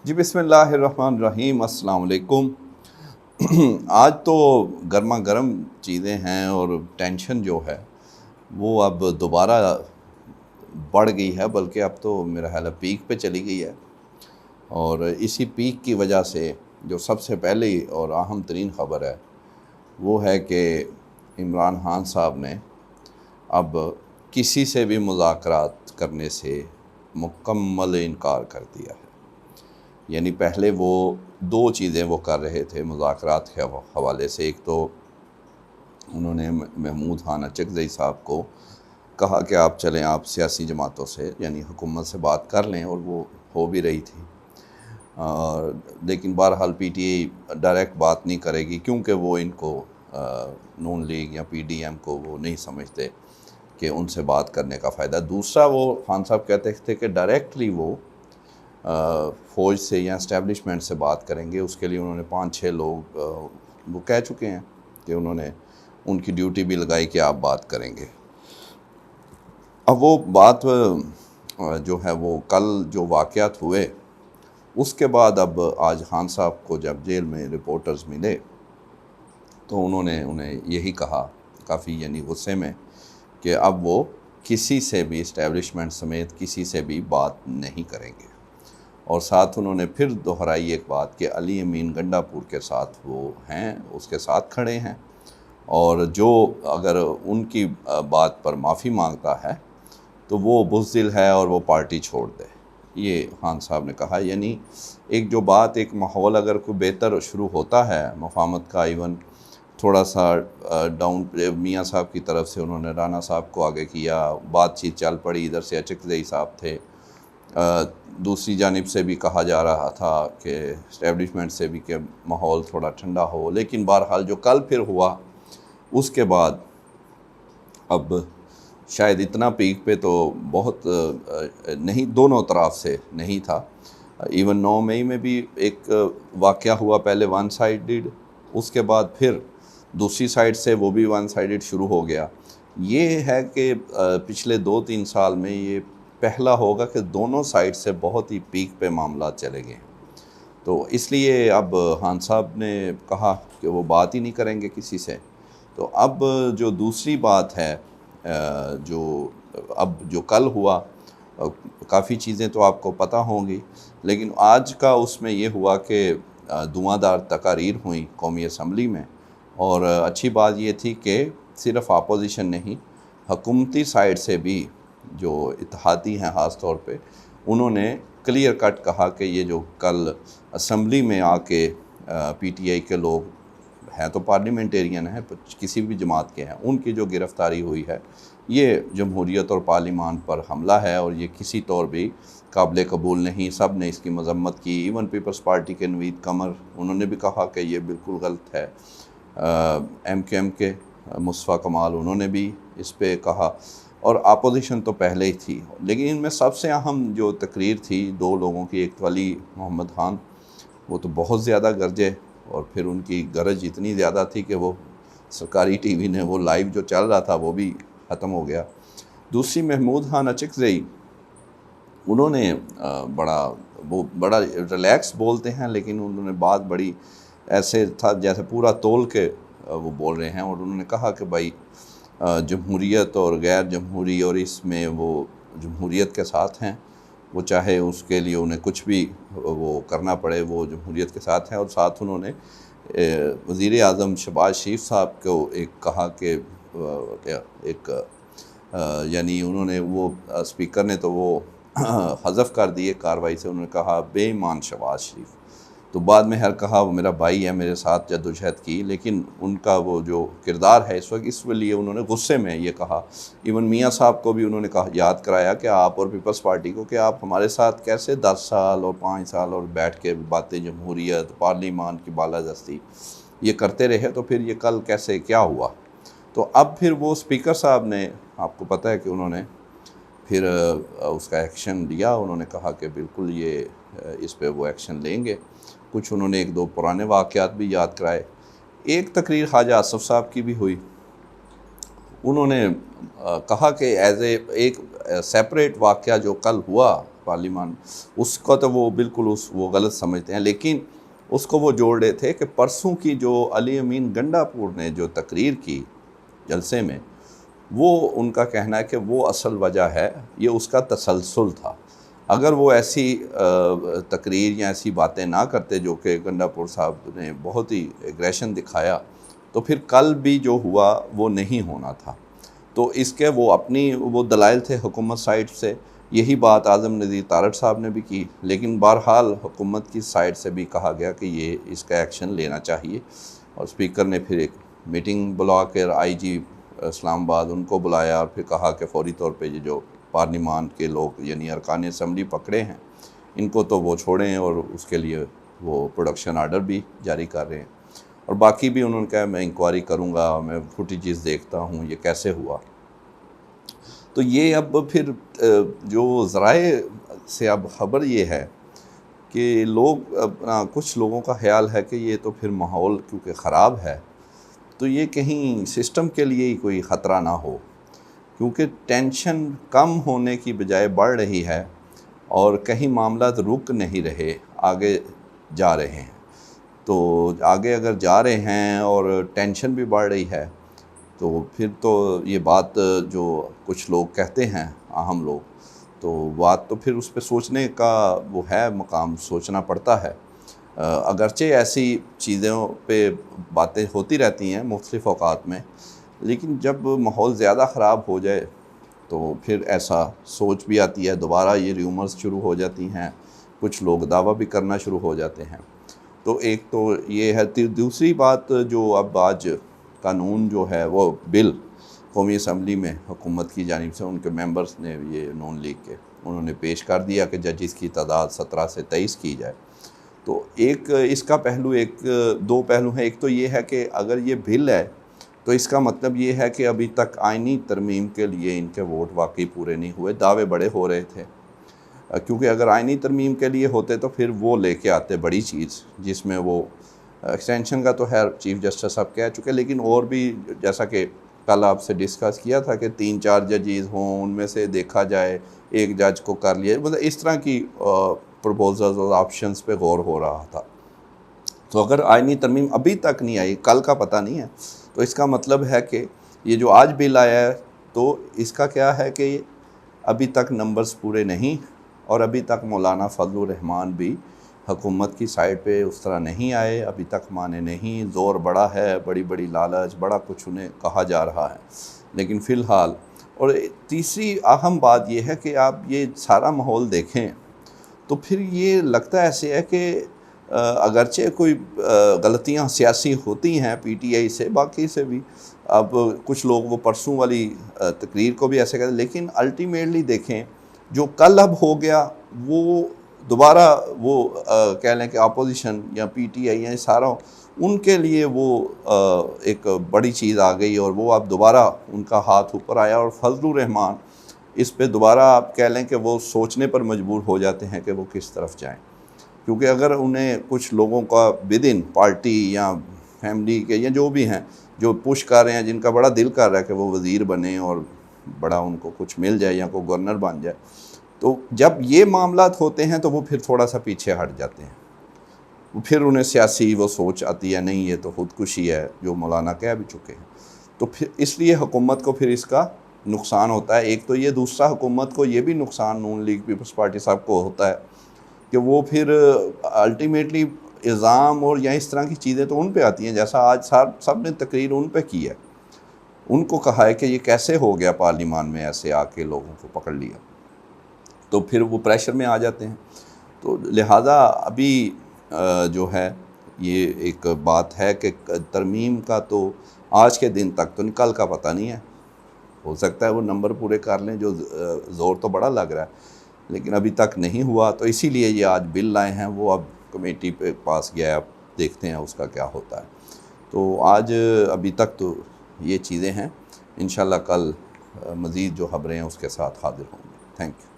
جی بسم اللہ الرحمن الرحیم، السلام علیکم۔ آج تو گرما گرم چیزیں ہیں اور ٹینشن جو ہے وہ اب دوبارہ بڑھ گئی ہے، بلکہ اب تو میرا خیال ہے پیک پہ چلی گئی ہے۔ اور اسی پیک کی وجہ سے جو سب سے پہلی اور اہم ترین خبر ہے وہ ہے کہ عمران خان صاحب نے اب کسی سے بھی مذاکرات کرنے سے مکمل انکار کر دیا ہے۔ یعنی پہلے وہ دو چیزیں وہ کر رہے تھے مذاکرات کے حوالے سے۔ ایک تو انہوں نے محمود خان اچکزئی صاحب کو کہا کہ آپ چلیں، آپ سیاسی جماعتوں سے یعنی حکومت سے بات کر لیں، اور وہ ہو بھی رہی تھی، لیکن بہرحال پی ٹی آئی ڈائریکٹ بات نہیں کرے گی، کیونکہ وہ ان کو نون لیگ یا پی ڈی ایم کو وہ نہیں سمجھتے کہ ان سے بات کرنے کا فائدہ۔ دوسرا، وہ خان صاحب کہتے تھے کہ ڈائریکٹلی وہ فوج سے یا اسٹیبلشمنٹ سے بات کریں گے۔ اس کے لیے انہوں نے 5-6 لوگ وہ کہہ چکے ہیں کہ انہوں نے ان کی ڈیوٹی بھی لگائی کہ آپ بات کریں گے۔ اب وہ بات جو ہے وہ کل جو واقعات ہوئے اس کے بعد اب آج خان صاحب کو جب جیل میں رپورٹرز ملے تو انہوں نے انہیں یہی کہا، کافی یعنی غصے میں، کہ اب وہ کسی سے بھی اسٹیبلشمنٹ سمیت کسی سے بھی بات نہیں کریں گے۔ اور ساتھ انہوں نے پھر دہرائی ایک بات کہ علی امین گنڈا پور کے ساتھ وہ ہیں، اس کے ساتھ کھڑے ہیں، اور جو اگر ان کی بات پر معافی مانگتا ہے تو وہ بزدل ہے اور وہ پارٹی چھوڑ دے، یہ خان صاحب نے کہا۔ یعنی ایک جو بات، ایک ماحول اگر کوئی بہتر شروع ہوتا ہے مفاہمت کا، ایون تھوڑا سا ڈاؤن میاں صاحب کی طرف سے انہوں نے رانا صاحب کو آگے کیا، بات چیت چل پڑی، ادھر سے اچکزئی صاحب تھے، دوسری جانب سے بھی کہا جا رہا تھا کہ اسٹیبلشمنٹ سے بھی کہ ماحول تھوڑا ٹھنڈا ہو، لیکن بہرحال جو کل پھر ہوا اس کے بعد اب شاید اتنا پیک پہ تو بہت نہیں، دونوں طرف سے نہیں تھا۔ ایون 9 مئی میں بھی ایک واقعہ ہوا، پہلے ون سائیڈڈ، اس کے بعد پھر دوسری سائڈ سے وہ بھی ون سائیڈڈ شروع ہو گیا۔ یہ ہے کہ پچھلے 2-3 سال میں یہ پہلا ہوگا کہ دونوں سائڈ سے بہت ہی پیک پہ معاملات چلے گئے۔ تو اس لیے اب خان صاحب نے کہا کہ وہ بات ہی نہیں کریں گے کسی سے۔ تو اب جو دوسری بات ہے، جو کل ہوا، کافی چیزیں تو آپ کو پتہ ہوں گی، لیکن آج کا اس میں یہ ہوا کہ دھواں دار تقاریر ہوئیں قومی اسمبلی میں، اور اچھی بات یہ تھی کہ صرف اپوزیشن نہیں، حکومتی سائڈ سے بھی جو اتحادی ہیں خاص طور پہ، انہوں نے کلیئر کٹ کہا کہ یہ جو کل اسمبلی میں آ کے پی ٹی آئی کے لوگ ہیں، تو پارلیمنٹیرین ہیں، کسی بھی جماعت کے ہیں، ان کی جو گرفتاری ہوئی ہے یہ جمہوریت اور پارلیمان پر حملہ ہے، اور یہ کسی طور بھی قابل قبول نہیں۔ سب نے اس کی مذمت کی، ایون پیپلز پارٹی کے نوید قمر، انہوں نے بھی کہا کہ یہ بالکل غلط ہے۔ ایم کیو ایم کے مصطفیٰ کمال، انہوں نے بھی اس پہ کہا، اور اپوزیشن تو پہلے ہی تھی۔ لیکن ان میں سب سے اہم جو تقریر تھی 2 لوگوں کی، ایک تو علی محمد خان، وہ تو بہت زیادہ گرجے، اور پھر ان کی گرج اتنی زیادہ تھی کہ وہ سرکاری ٹی وی نے وہ لائیو جو چل رہا تھا وہ بھی ختم ہو گیا۔ دوسری محمود خان اچکزئی، انہوں نے بڑا ریلیکس بولتے ہیں، لیکن انہوں نے بات بڑی ایسے تھا جیسے پورا تول کے وہ بول رہے ہیں، اور انہوں نے کہا کہ بھائی جمہوریت اور غیر جمہوری، اور اس میں وہ جمہوریت کے ساتھ ہیں، وہ چاہے اس کے لیے انہیں کچھ بھی وہ کرنا پڑے، وہ جمہوریت کے ساتھ ہیں۔ اور ساتھ انہوں نے وزیر اعظم شہباز شریف صاحب کو ایک کہا کہ یعنی انہوں نے وہ اسپیکر نے تو وہ حذف کر دیے کارروائی سے، انہوں نے کہا بے ایمان شہباز شریف، تو بعد میں کہا وہ میرا بھائی ہے، میرے ساتھ جدوجہد کی، لیکن ان کا وہ جو کردار ہے اس وقت، اس لیے انہوں نے غصے میں یہ کہا۔ ایون میاں صاحب کو بھی انہوں نے یاد کرایا کہ آپ اور پیپلز پارٹی کو کہ آپ ہمارے ساتھ کیسے 10 سال اور 5 سال اور بیٹھ کے باتیں جمہوریت، پارلیمان کی بالادستی یہ کرتے رہے، تو پھر یہ کل کیسے کیا ہوا؟ تو اب پھر وہ اسپیکر صاحب نے، آپ کو پتہ ہے کہ انہوں نے پھر اس کا ایکشن لیا، انہوں نے کہا کہ بالکل یہ اس پہ وہ ایکشن لیں گے۔ کچھ انہوں نے 1-2 پرانے واقعات بھی یاد کرائے۔ ایک تقریر خواجہ آصف صاحب کی بھی ہوئی، انہوں نے کہا کہ ایک سیپریٹ واقعہ جو کل ہوا پارلیمان، اس کا تو وہ بالکل وہ غلط سمجھتے ہیں، لیکن اس کو وہ جوڑ رہے تھے کہ پرسوں کی جو علی امین گنڈا پور نے جو تقریر کی جلسے میں، وہ ان کا کہنا ہے کہ وہ اصل وجہ ہے، یہ اس کا تسلسل تھا۔ اگر وہ ایسی تقریر یا ایسی باتیں نہ کرتے جو کہ گنڈا پور صاحب نے بہت ہی ایگریشن دکھایا، تو پھر کل بھی جو ہوا وہ نہیں ہونا تھا۔ تو اس کے وہ اپنی وہ دلائل تھے حکومت سائٹ سے، یہی بات اعظم نذیر تارڑ صاحب نے بھی کی، لیکن بہرحال حکومت کی سائٹ سے بھی کہا گیا کہ یہ اس کا ایکشن لینا چاہیے، اور اسپیکر نے پھر ایک میٹنگ بلا کر آئی جی اسلام آباد ان کو بلایا، اور پھر کہا کہ فوری طور پہ یہ جو پارلیمان کے لوگ یعنی ارکان اسمبلی پکڑے ہیں ان کو تو وہ چھوڑیں، اور اس کے لیے وہ پروڈکشن آرڈر بھی جاری کر رہے ہیں، اور باقی بھی انہوں نے کہا میں انکوائری کروں گا، میں فوٹیجز دیکھتا ہوں یہ کیسے ہوا۔ تو یہ اب پھر جو ذرائع سے اب خبر یہ ہے کہ لوگ کچھ لوگوں کا خیال ہے کہ یہ تو پھر ماحول کیونکہ خراب ہے تو یہ کہیں سسٹم کے لیے ہی کوئی خطرہ نہ ہو، کیونکہ ٹینشن کم ہونے کی بجائے بڑھ رہی ہے، اور کہیں معاملات رک نہیں رہے، آگے جا رہے ہیں۔ تو آگے اگر جا رہے ہیں اور ٹینشن بھی بڑھ رہی ہے تو پھر تو یہ بات جو کچھ لوگ کہتے ہیں اہم لوگ، تو بات تو پھر اس پہ سوچنے کا وہ ہے مقام، سوچنا پڑتا ہے۔ اگرچہ ایسی چیزوں پہ باتیں ہوتی رہتی ہیں مختلف اوقات میں، لیکن جب ماحول زیادہ خراب ہو جائے تو پھر ایسا سوچ بھی آتی ہے، دوبارہ یہ ریومرز شروع ہو جاتی ہیں، کچھ لوگ دعویٰ بھی کرنا شروع ہو جاتے ہیں۔ تو ایک تو یہ ہے، دوسری بات جو اب آج قانون جو ہے وہ بل قومی اسمبلی میں حکومت کی جانب سے ان کے ممبرز نے، یہ نون لیگ کے، انہوں نے پیش کر دیا کہ ججز کی تعداد 17 سے 23 کی جائے۔ تو ایک اس کا پہلو، دو پہلو ہیں۔ ایک تو یہ ہے کہ اگر یہ بل ہے تو اس کا مطلب یہ ہے کہ ابھی تک آئینی ترمیم کے لیے ان کے ووٹ واقعی پورے نہیں ہوئے، دعوے بڑے ہو رہے تھے، کیونکہ اگر آئینی ترمیم کے لیے ہوتے تو پھر وہ لے کے آتے بڑی چیز، جس میں وہ ایکسٹینشن کا تو خیر چیف جسٹس صاحب کہہ چکے، لیکن اور بھی جیسا کہ کل آپ سے ڈسکس کیا تھا کہ 3-4 ججز ہوں، ان میں سے دیکھا جائے ایک جج کو کر لیا، مطلب اس طرح کی پروپوزلز اور آپشنز پہ غور ہو رہا تھا۔ تو اگر آئینی ترمیم ابھی تک نہیں آئی، کل کا پتہ نہیں ہے، تو اس کا مطلب ہے کہ یہ جو آج بل آیا ہے تو اس کا کیا ہے کہ ابھی تک نمبرز پورے نہیں، اور ابھی تک مولانا فضل الرحمان بھی حکومت کی سائٹ پہ اس طرح نہیں آئے، ابھی تک مانے نہیں، زور بڑا ہے، بڑی بڑی لالچ، بڑا کچھ انہیں کہا جا رہا ہے، لیکن فی الحال۔ اور تیسری اہم بات یہ ہے کہ آپ یہ سارا ماحول دیکھیں تو پھر یہ لگتا ایسے ہے کہ اگرچہ کوئی غلطیاں سیاسی ہوتی ہیں پی ٹی آئی سے، باقی سے بھی، اب کچھ لوگ وہ پرسوں والی تقریر کو بھی ایسے کہتے ہیں، لیکن الٹیمیٹلی دیکھیں جو کل اب ہو گیا وہ دوبارہ وہ کہہ لیں کہ اپوزیشن یا پی ٹی آئی یا سارا ان کے لیے وہ ایک بڑی چیز آ گئی، اور وہ اب دوبارہ ان کا ہاتھ اوپر آیا، اور فضل الرحمان اس پہ دوبارہ آپ کہہ لیں کہ وہ سوچنے پر مجبور ہو جاتے ہیں کہ وہ کس طرف جائیں، کیونکہ اگر انہیں کچھ لوگوں کا ودن پارٹی یا فیملی کے یا جو بھی ہیں جو پش کر رہے ہیں، جن کا بڑا دل کر رہا ہے کہ وہ وزیر بنے اور بڑا ان کو کچھ مل جائے یا کوئی گورنر بن جائے، تو جب یہ معاملات ہوتے ہیں تو وہ پھر تھوڑا سا پیچھے ہٹ جاتے ہیں، پھر انہیں سیاسی وہ سوچ آتی ہے نہیں یہ تو خودکشی ہے، جو مولانا کہہ بھی چکے ہیں، تو پھر اس لیے حکومت کو پھر اس کا نقصان ہوتا ہے۔ ایک تو یہ، دوسرا حکومت کو یہ بھی نقصان نون لیگ پیپلز پارٹی صاحب کو ہوتا ہے کہ وہ پھر الٹیمیٹلی الزام اور یا اس طرح کی چیزیں تو ان پہ آتی ہیں، جیسا آج سب نے تقریر ان پہ کی ہے، ان کو کہا ہے کہ یہ کیسے ہو گیا پارلیمان میں ایسے آ کے لوگوں کو پکڑ لیا، تو پھر وہ پریشر میں آ جاتے ہیں۔ تو لہٰذا ابھی جو ہے یہ ایک بات ہے کہ ترمیم کا تو آج کے دن تک تو کل کا پتہ نہیں ہے، ہو سکتا ہے وہ نمبر پورے کر لیں، جو زور تو بڑا لگ رہا ہے، لیکن ابھی تک نہیں ہوا، تو اسی لیے یہ آج بل لائے ہیں، وہ اب کمیٹی پہ پاس گیا ہے، اب دیکھتے ہیں اس کا کیا ہوتا ہے۔ تو آج ابھی تک تو یہ چیزیں ہیں، انشاءاللہ کل مزید جو خبریں ہیں اس کے ساتھ حاضر ہوں گے۔ Thank you.